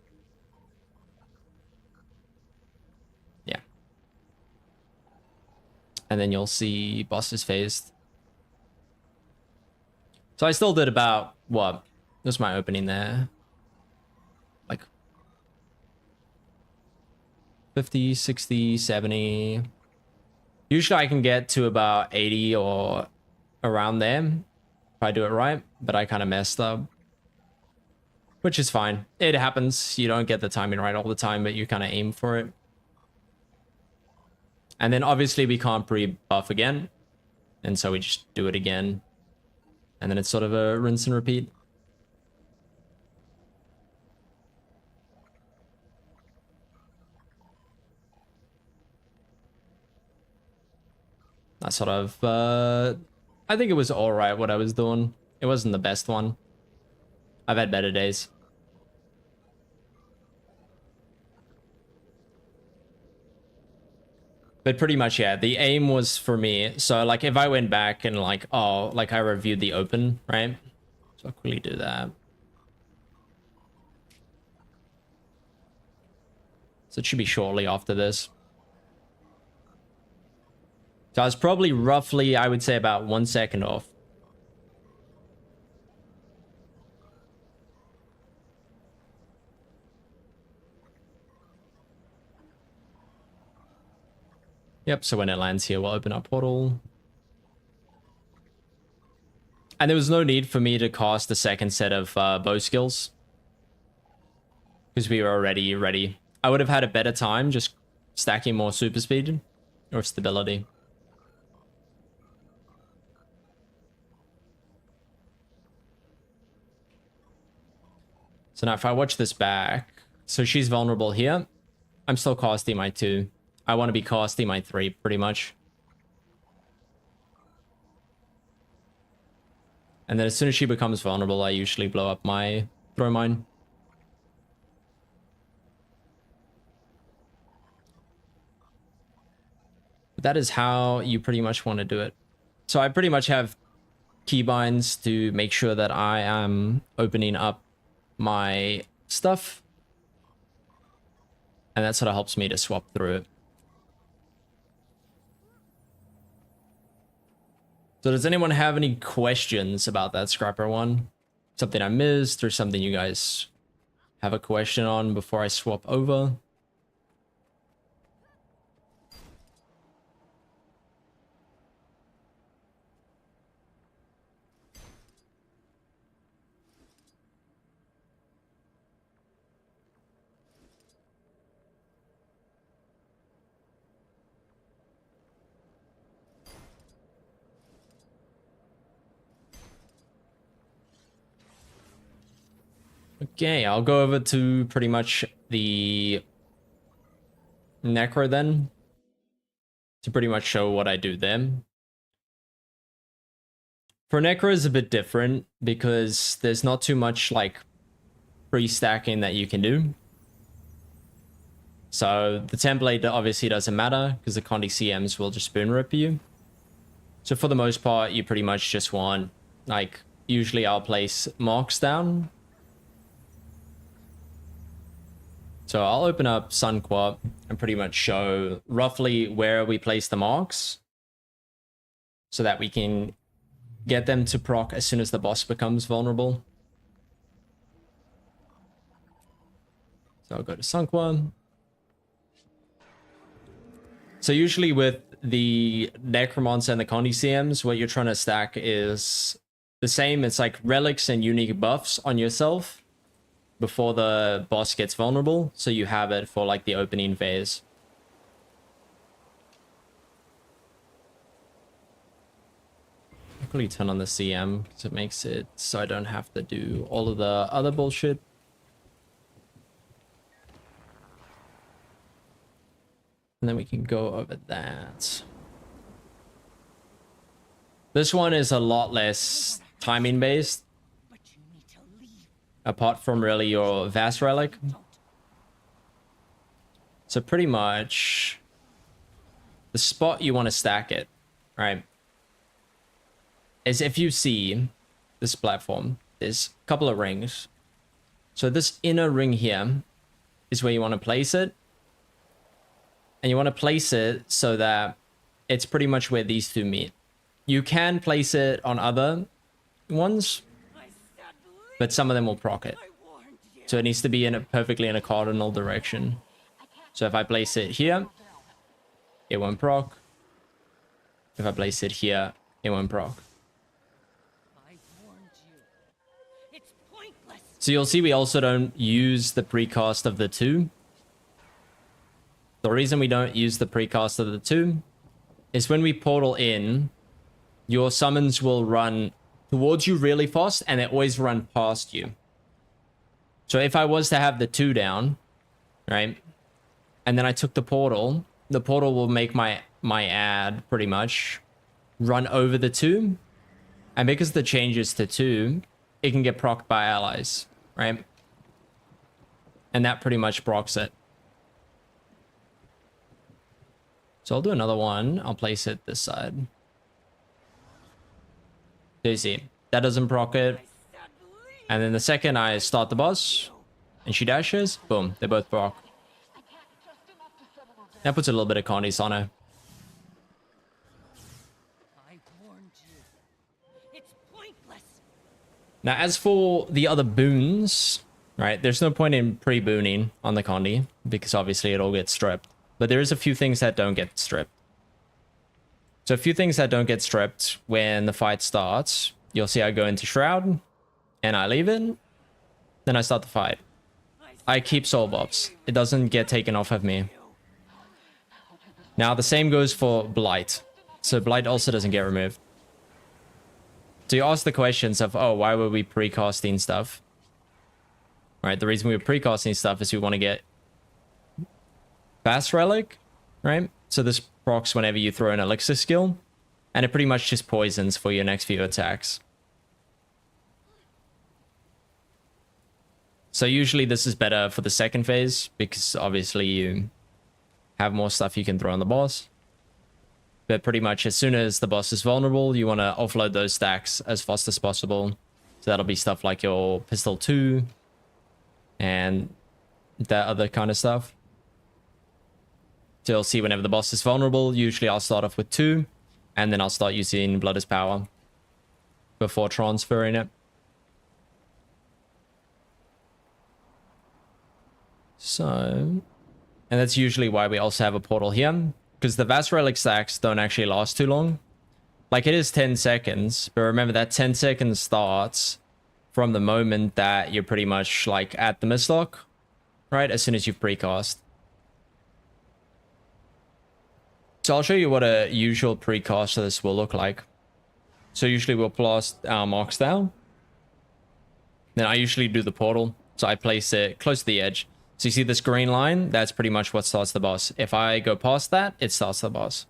Yeah. And then you'll see boss is phased. So I still did about, what? This is my opening there. Like 50, 60, 70. Usually I can get to about 80 or around there if I do it right, but I kind of messed up. Which is fine. It happens. You don't get the timing right all the time, but you kind of aim for it. And then obviously we can't pre-buff again. And so we just do it again. And then it's sort of a rinse and repeat. I sort of, I think it was all right what I was doing. It wasn't the best one. I've had better days. But pretty much, yeah, the aim was for me. So, like, if I went back and, like, oh, like, I reviewed the open, right? So I'll quickly do that. So it should be shortly after this. So I was probably roughly, I would say, about 1 second off. Yep, so when it lands here, we'll open our portal. And there was no need for me to cast a second set of bow skills, because we were already ready. I would have had a better time just stacking more super speed or stability. So now if I watch this back, so she's vulnerable here. I'm still casting my 2. I want to be casting my 3 pretty much. And then as soon as she becomes vulnerable, I usually blow up my throw mine. But that is how you pretty much want to do it. So I pretty much have keybinds to make sure that I am opening up my stuff. And that sort of helps me to swap through it. So does anyone have any questions about that scrapper one? Something I missed or something you guys have a question on before I swap over? Okay, I'll go over to pretty much the Necro then, to pretty much show what I do then. For Necro is a bit different because there's not too much like pre-stacking that you can do. So the template obviously doesn't matter because the Condi CMs will just spoon rip you. So for the most part, you pretty much just want, like, usually I'll place marks down. So I'll open up Sunquap and pretty much show roughly where we place the marks so that we can get them to proc as soon as the boss becomes vulnerable. So I'll go to Sunquap. So usually with the Necromancer and the Condi CMs, what you're trying to stack is the same. It's like relics and unique buffs on yourself before the boss gets vulnerable, so you have it for like the opening phase. I'll quickly turn on the CM because it makes it so I don't have to do all of the other bullshit. And then we can go over that. This one is a lot less timing based. Apart from really your Vast Relic. So pretty much the spot you want to stack it, right, is if you see this platform, there's a couple of rings. So this inner ring here is where you want to place it. And you want to place it so that it's pretty much where these two meet. You can place it on other ones, but some of them will proc it. So it needs to be perfectly in a cardinal direction. So if I place it here, it won't proc. If I place it here, it won't proc. So you'll see we also don't use the precast of the two. The reason we don't use the precast of the two is when we portal in, your summons will run towards you really fast and they always run past you. So if I was to have the two down, right, and then I took the portal will make my ad pretty much run over the two. And because the changes to two, it can get procced by allies, right? And that pretty much procs it. So I'll do another one. I'll place it this side. So you see, that doesn't proc it. And then the second I start the boss and she dashes, boom, they both proc. That puts a little bit of Condis on her. Now, as for the other boons, right, there's no point in pre-booning on the Condi because obviously it all gets stripped. But there is a few things that don't get stripped. So a few things that don't get stripped when the fight starts. You'll see I go into Shroud and I leave it. Then I start the fight. I keep soul buffs. It doesn't get taken off of me. Now the same goes for Blight. So Blight also doesn't get removed. So you ask the questions of, oh, why were we precasting stuff? Right, the reason we were precasting stuff is we want to get Fast Relic, right? So this procs whenever you throw an elixir skill, and it pretty much just poisons for your next few attacks. So usually this is better for the second phase, because obviously you have more stuff you can throw on the boss. But pretty much as soon as the boss is vulnerable, you want to offload those stacks as fast as possible. So that'll be stuff like your Pistol 2 and that other kind of stuff. So you'll see whenever the boss is vulnerable, usually I'll start off with 2, and then I'll start using Blood is Power before transferring it. So, and that's usually why we also have a portal here, because the Vast Relic stacks don't actually last too long. Like, it is 10 seconds, but remember that 10 seconds starts from the moment that you're pretty much like at the mislock, right? As soon as you've precast. So I'll show you what a usual precast of this will look like. So usually we'll blast our marks down. Then I usually do the portal So I place it close to the edge. So you see this green line? That's pretty much what starts the boss. If I go past that, it starts the boss.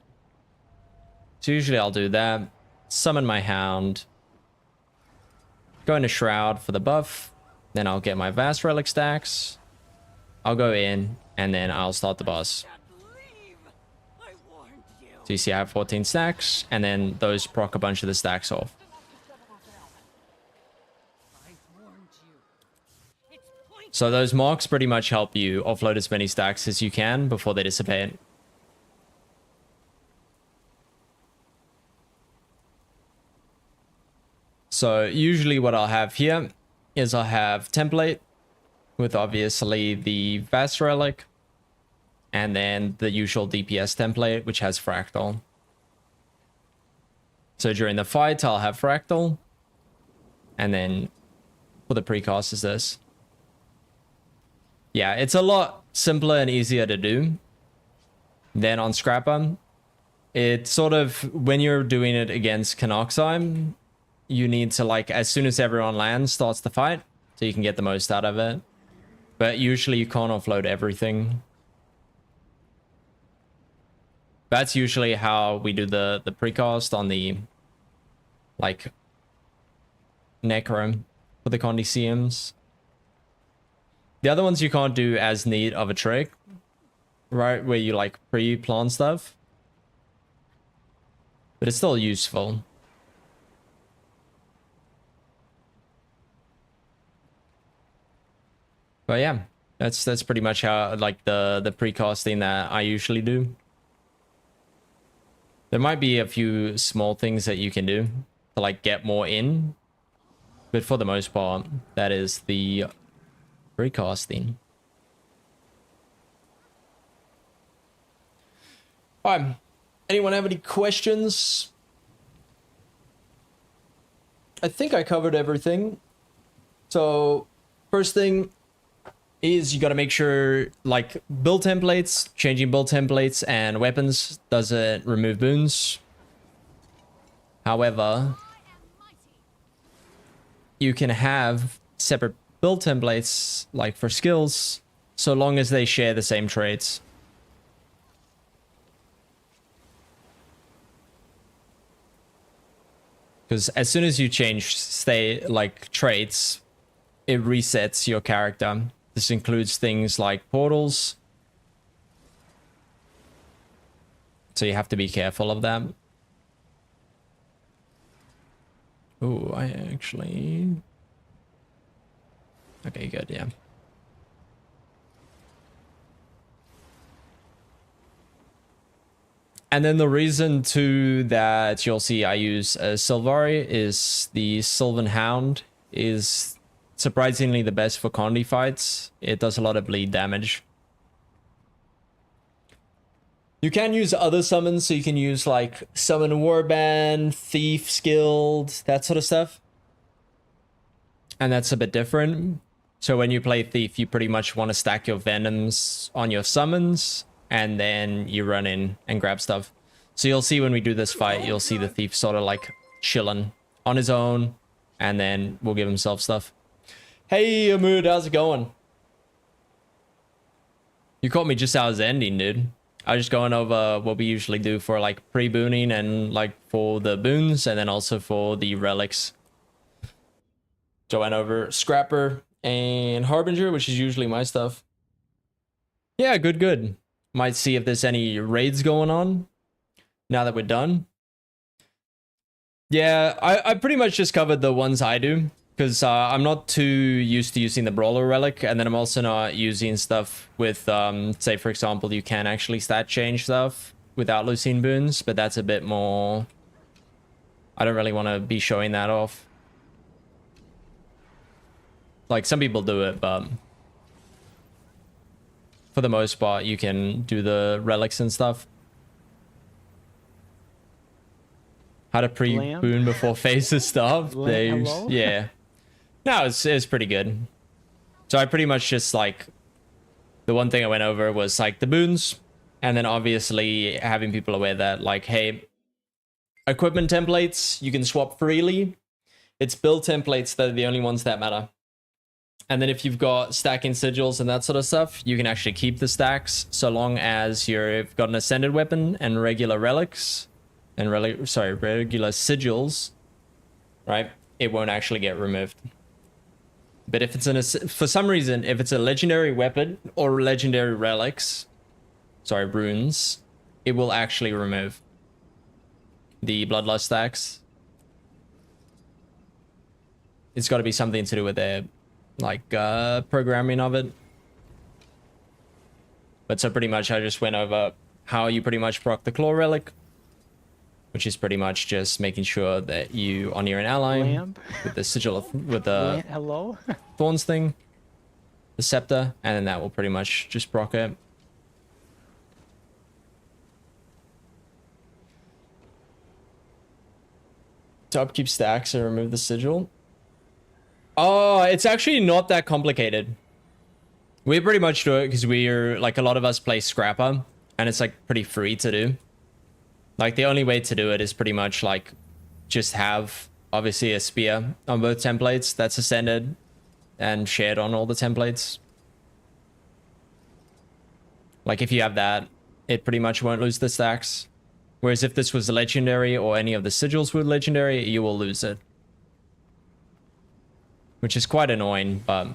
So usually I'll do that. Summon my Hound. Go into Shroud for the buff. Then I'll get my Vast Relic stacks. I'll go in, and then I'll start the boss. So you see I have 14 stacks, and then those proc a bunch of the stacks off. So those marks pretty much help you offload as many stacks as you can before they dissipate. So usually what I'll have here is I'll have template with obviously the Vast Relic, and then the usual DPS template, which has Fractal. So during the fight, I'll have Fractal, and then for the precast is this. Yeah, it's a lot simpler and easier to do than on Scrapper. It's sort of, when you're doing it against Canoxime, you need to, like, as soon as everyone lands, starts the fight, so you can get the most out of it. But usually you can't offload everything. That's usually how we do the precast on the, like, Necro for the Condiciums. The other ones you can't do as neat of a trick, right? Where you, like, pre-plant stuff. But it's still useful. But yeah, that's pretty much how, like, the precasting that I usually do. There might be a few small things that you can do to, like, get more in, but for the most part, that is the precasting. Alright, anyone have any questions? I think I covered everything. So first thing is you got to make sure, like, build templates, changing build templates and weapons doesn't remove boons. However, you can have separate build templates, like for skills, so long as they share the same traits. Because as soon as you change traits, it resets your character. This includes things like portals. So you have to be careful of that. Oh, I actually... Okay, good, yeah. And then the reason too that you'll see I use Sylvari is the Sylvan Hound is surprisingly the best for Condi fights. It does a lot of bleed damage. You can use other summons, so you can use like Summon Warband, Thief Skilled, that sort of stuff. And that's a bit different. So when you play Thief, you pretty much want to stack your Venoms on your summons, and then you run in and grab stuff. So you'll see when we do this fight, you'll see the Thief sort of like chilling on his own, and then we'll give himself stuff. Hey, Amud, how's it going? You caught me just as ending, dude. I was just going over what we usually do for like pre-booning and like for the boons, and then also for the relics. So I went over Scrapper and Harbinger, which is usually my stuff. Yeah, good. Might see if there's any raids going on now that we're done. Yeah, I pretty much just covered the ones I do. Because I'm not too used to using the Brawler Relic, and then I'm also not using stuff with, say, for example, you can actually stat change stuff without losing boons, but that's a bit more... I don't really want to be showing that off. Like, some people do it, but... for the most part, you can do the relics and stuff. How to pre-boon before phases stuff. Yeah. No, it's pretty good. So I pretty much just like... the one thing I went over was like the boons. And then obviously having people aware that like, hey, equipment templates, you can swap freely. It's build templates that are the only ones that matter. And then if you've got stacking sigils and that sort of stuff, you can actually keep the stacks so long as you've got an ascended weapon and regular relics and regular sigils, right? It won't actually get removed. But if it's for some reason, if it's a legendary weapon or legendary relics, runes, it will actually remove the bloodlust stacks. It's got to be something to do with their programming of it. But so pretty much I just went over how you pretty much proc the claw relic, which is pretty much just making sure that you on your ally with the sigil with the hello thorns thing, the scepter, and then that will pretty much just proc it. To upkeep stacks and remove the sigil. Oh, it's actually not that complicated. We pretty much do it because we're like a lot of us play Scrapper, and it's like pretty free to do. Like the only way to do it is pretty much like just have obviously a spear on both templates that's ascended and shared on all the templates. Like if you have that, it pretty much won't lose the stacks. Whereas if this was legendary or any of the sigils were legendary, you will lose it. Which is quite annoying, but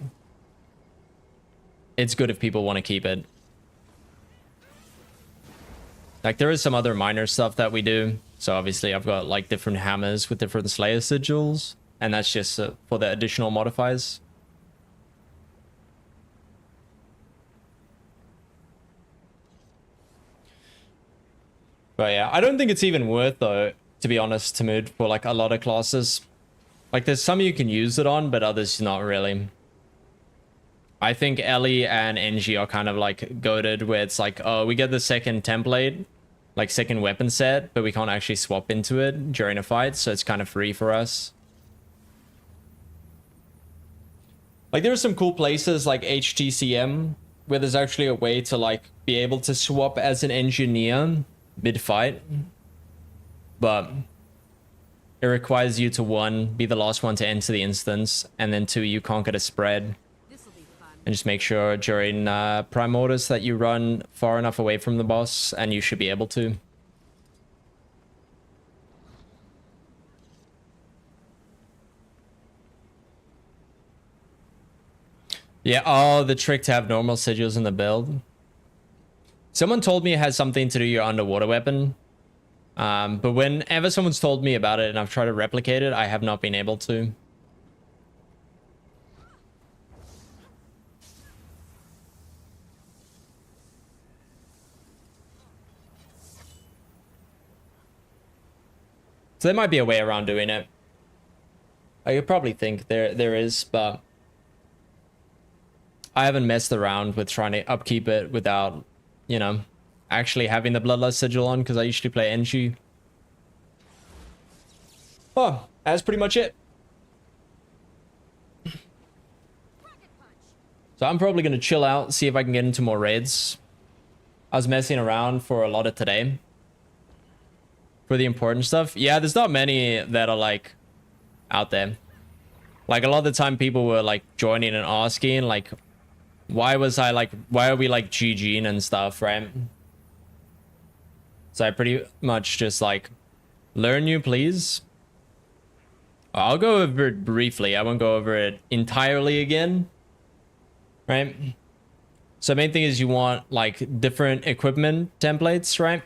it's good if people want to keep it. Like there is some other minor stuff that we do. So obviously I've got like different hammers with different Slayer sigils, and that's just for the additional modifiers. But yeah, I don't think it's even worth though, to be honest, Tamud, for like a lot of classes. Like there's some you can use it on, but others not really. I think Ellie and NG are kind of like goated, where it's like, oh, we get the second template, like second weapon set, but we can't actually swap into it during a fight, so it's kind of free for us. Like there are some cool places like HTCM where there's actually a way to like be able to swap as an engineer mid-fight, but it requires you to 1, be the last one to enter the instance, and then 2, you can't get a spread. And just make sure during prime orders that you run far enough away from the boss, and you should be able to. Yeah, oh, the trick to have normal sigils in the build. Someone told me it has something to do with your underwater weapon. But whenever someone's told me about it and I've tried to replicate it, I have not been able to. So there might be a way around doing it. I could probably think there is, but I haven't messed around with trying to upkeep it without, you know, actually having the Bloodlust sigil on, because I usually play NG. Oh, that's pretty much it. So I'm probably going to chill out, see if I can get into more raids. I was messing around for a lot of today. For the important stuff. Yeah, there's not many that are like out there. Like a lot of the time people were like joining and asking like, why are we like GGing and stuff, right? So I pretty much just like, learn you please. I'll go over it briefly. I won't go over it entirely again. Right? So main thing is you want like different equipment templates, right?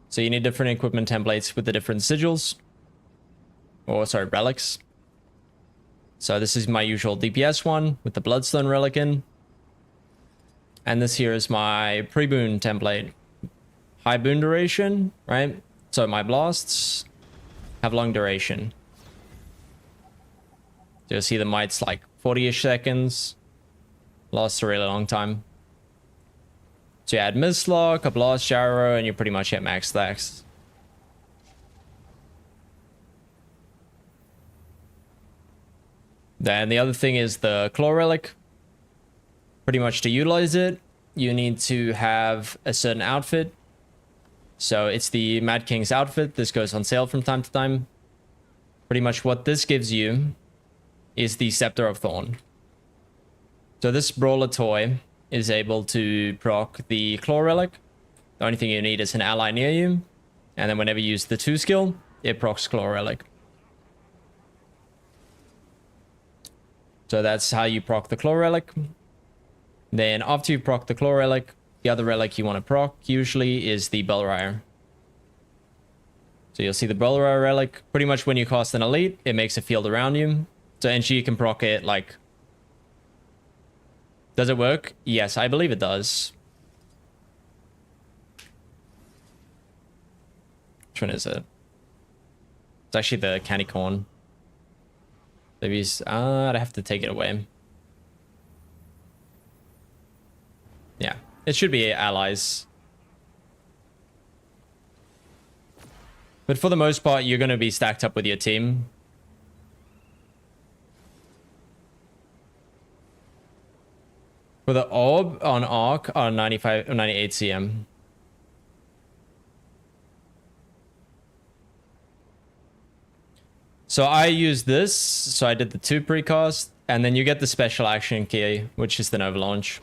So you need different equipment templates with the different sigils. Or sorry, relics. So this is my usual DPS one with the Bloodstone relic in. And this here is my pre-boon template. High boon duration, right? So my blasts have long duration. So you'll see the mites like 40-ish seconds. Lasts a really long time. So you add Mistlock, a Blast Gyro, and you're pretty much at max stacks. Then the other thing is the Claw Relic. Pretty much to utilize it, you need to have a certain outfit. So it's the Mad King's outfit. This goes on sale from time to time. Pretty much what this gives you is the Scepter of Thorn. So this Brawler toy is able to proc the Claw Relic. The only thing you need is an ally near you. And then whenever you use the 2 skill, it procs Claw Relic. So that's how you proc the Claw Relic. Then after you proc the Claw Relic, the other relic you want to proc usually is the Bellrider. So you'll see the Bellrider relic. Pretty much when you cast an elite, it makes a field around you. So NG can proc it like... Does it work? Yes, I believe it does. Which one is it? It's actually the candy corn. Maybe I'd have to take it away. Yeah, it should be allies. But for the most part, you're going to be stacked up with your team. For the orb on Arc on 95 or 98 CM. So I use this. So I did the 2 precast, and then you get the special action key, which is the Nova Launch,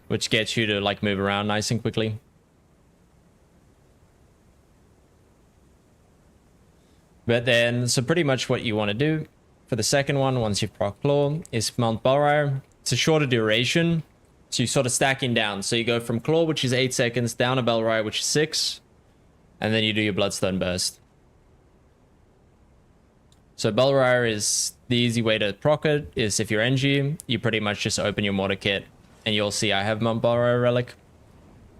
which gets you to like move around nice and quickly. But then, so pretty much what you want to do for the second one, once you've proc Claw, is Mount Bellrider. It's a shorter duration, so you sort of stacking down. So you go from Claw, which is 8 seconds, down to Bellrider, which is 6, and then you do your Bloodstone Burst. So Bellrider is the easy way to proc it, is if you're NG, you pretty much just open your mortar kit, and you'll see I have Mount Bellrider Relic.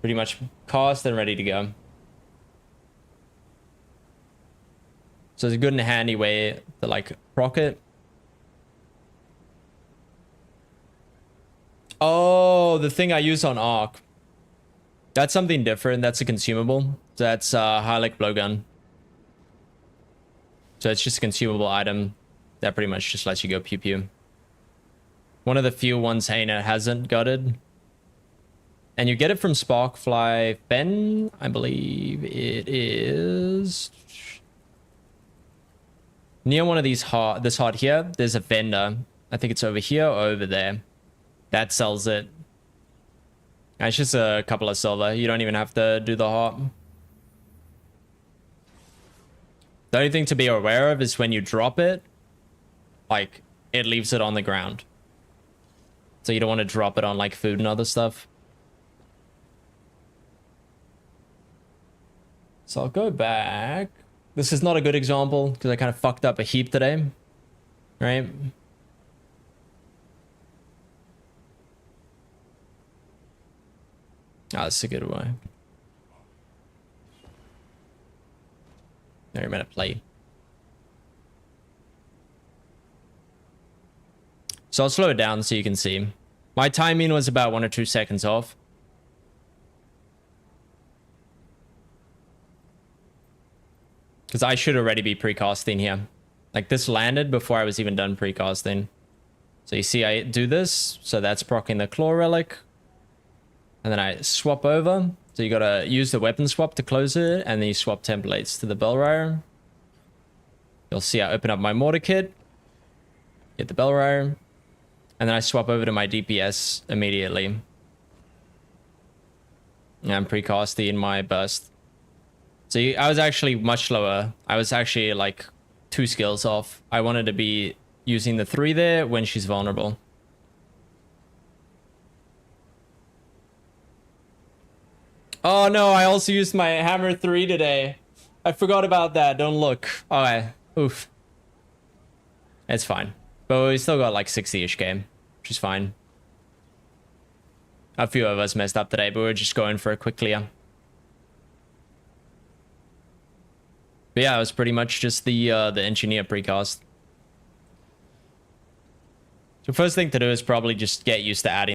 Pretty much cast and ready to go. So it's a good and handy way to like proc it. Oh, the thing I use on Arc. That's something different. That's a consumable. That's Harlic Blowgun. So it's just a consumable item that pretty much just lets you go pew pew. One of the few ones Haina hasn't gutted. And you get it from Sparkfly Fen, I believe it is. Near one of these this hut here, there's a vendor. I think it's over here or over there. That sells it. And it's just a couple of silver. You don't even have to do the hop. The only thing to be aware of is when you drop it, like, it leaves it on the ground. So you don't want to drop it on, like, food and other stuff. So I'll go back. This is not a good example, because I kind of fucked up a heap today. Right? Oh, that's a good one. Very minute play. So I'll slow it down so you can see. My timing was about 1 or 2 seconds off. Because I should already be precasting here. Like this landed before I was even done precasting. So you see I do this. So that's proccing the Claw Relic. And then I swap over. So you gotta use the weapon swap to close it. And then you swap templates to the Bellrider. You'll see I open up my mortar kit. Get the Bellrider. And then I swap over to my DPS immediately. And I'm precasting my burst. So I was actually much lower. I was actually like 2 skills off. I wanted to be using the 3 there when she's vulnerable. Oh no, I also used my hammer 3 today. I forgot about that. Don't look. Alright. Oof. It's fine. But we still got like 60-ish game, which is fine. A few of us messed up today, but we're just going for a quick clear. But yeah, it was pretty much just the engineer precast. So first thing to do is probably just get used to adding